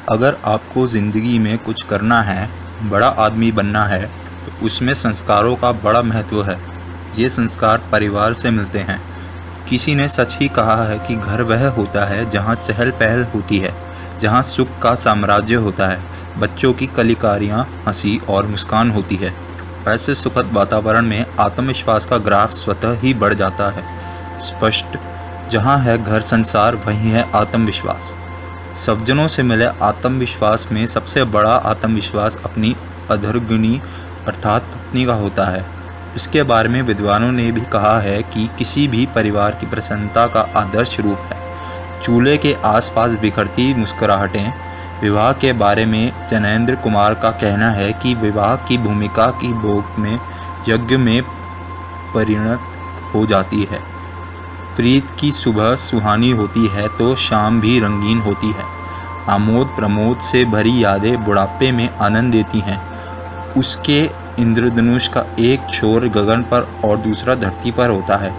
अगर आपको ज़िंदगी में कुछ करना है, बड़ा आदमी बनना है, तो उसमें संस्कारों का बड़ा महत्व है। ये संस्कार परिवार से मिलते हैं। किसी ने सच ही कहा है कि घर वह होता है जहाँ चहल पहल होती है, जहाँ सुख का साम्राज्य होता है, बच्चों की कलिकारियाँ, हंसी और मुस्कान होती है। ऐसे सुखद वातावरण में आत्मविश्वास का ग्राफ स्वतः ही बढ़ जाता है। स्पष्ट, जहाँ है घर संसार वहीं है आत्मविश्वास। सज्जनों से मिले आत्मविश्वास में सबसे बड़ा आत्मविश्वास अपनी अधर्गिणी अर्थात पत्नी का होता है। इसके बारे में विद्वानों ने भी कहा है कि किसी भी परिवार की प्रसन्नता का आदर्श रूप है चूल्हे के आसपास बिखरती मुस्कुराहटें। विवाह के बारे में जैनेंद्र कुमार का कहना है कि विवाह की भूमिका की भोग में यज्ञ में परिणत हो जाती है। प्रीत की सुबह सुहानी होती है तो शाम भी रंगीन होती है। आमोद प्रमोद से भरी यादें बुढ़ापे में आनंद देती हैं। उसके इंद्रधनुष का एक छोर गगन पर और दूसरा धरती पर होता है।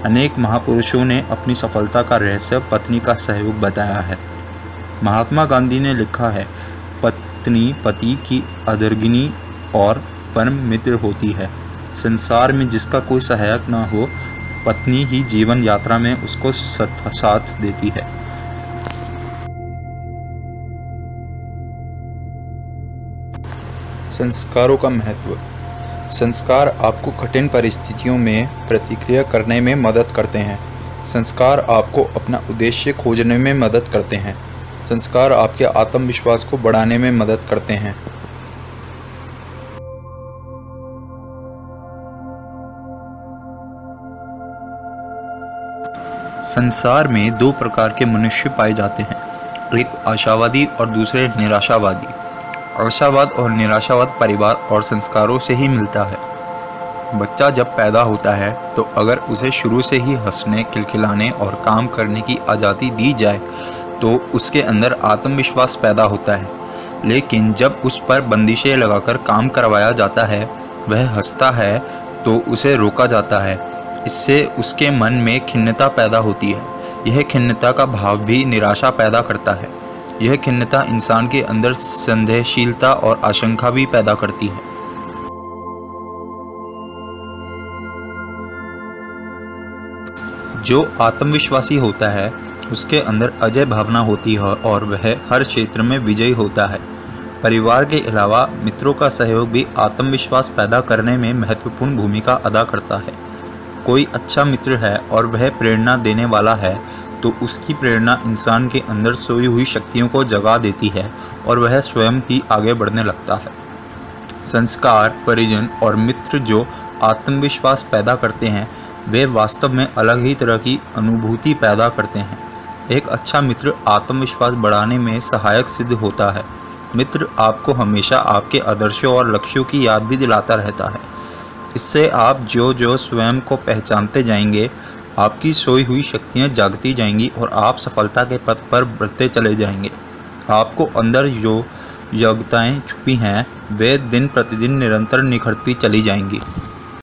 अनेक महापुरुषों ने अपनी सफलता का रहस्य पत्नी का सहयोग बताया है। महात्मा गांधी ने लिखा है, पत्नी पति की अधर्गिनी और परम मित्र होती है। संसार में जिसका कोई सहायक ना हो, पत्नी ही जीवन यात्रा में उसको साथ देती है। संस्कारों का महत्व। संस्कार आपको कठिन परिस्थितियों में प्रतिक्रिया करने में मदद करते हैं। संस्कार आपको अपना उद्देश्य खोजने में मदद करते हैं। संस्कार आपके आत्मविश्वास को बढ़ाने में मदद करते हैं। संसार में दो प्रकार के मनुष्य पाए जाते हैं, एक आशावादी और दूसरे निराशावादी। आशावाद और निराशावाद परिवार और संस्कारों से ही मिलता है। बच्चा जब पैदा होता है तो अगर उसे शुरू से ही हंसने, खिलखिलाने और काम करने की आज़ादी दी जाए तो उसके अंदर आत्मविश्वास पैदा होता है। लेकिन जब उस पर बंदिशें लगाकर काम करवाया जाता है, वह हंसता है तो उसे रोका जाता है। इससे उसके मन में खिन्नता पैदा होती है। यह खिन्नता का भाव भी निराशा पैदा करता है। यह खिन्नता इंसान के अंदर संदेहशीलता और आशंका भी पैदा करती है। जो आत्मविश्वासी होता है उसके अंदर अजय भावना होती है और वह हर क्षेत्र में विजयी होता है। परिवार के अलावा मित्रों का सहयोग भी आत्मविश्वास पैदा करने में महत्वपूर्ण भूमिका अदा करता है। कोई अच्छा मित्र है और वह प्रेरणा देने वाला है तो उसकी प्रेरणा इंसान के अंदर सोई हुई शक्तियों को जगा देती है और वह स्वयं भी आगे बढ़ने लगता है। संस्कार, परिजन और मित्र जो आत्मविश्वास पैदा करते हैं, वे वास्तव में अलग ही तरह की अनुभूति पैदा करते हैं। एक अच्छा मित्र आत्मविश्वास बढ़ाने में सहायक सिद्ध होता है। मित्र आपको हमेशा आपके आदर्शों और लक्ष्यों की याद भी दिलाता रहता है। इससे आप जो स्वयं को पहचानते जाएंगे, आपकी सोई हुई शक्तियाँ जागती जाएंगी और आप सफलता के पथ पर बढ़ते चले जाएंगे। आपको अंदर जो योग्यताएं छुपी हैं, वे दिन प्रतिदिन निरंतर निखरती चली जाएंगी।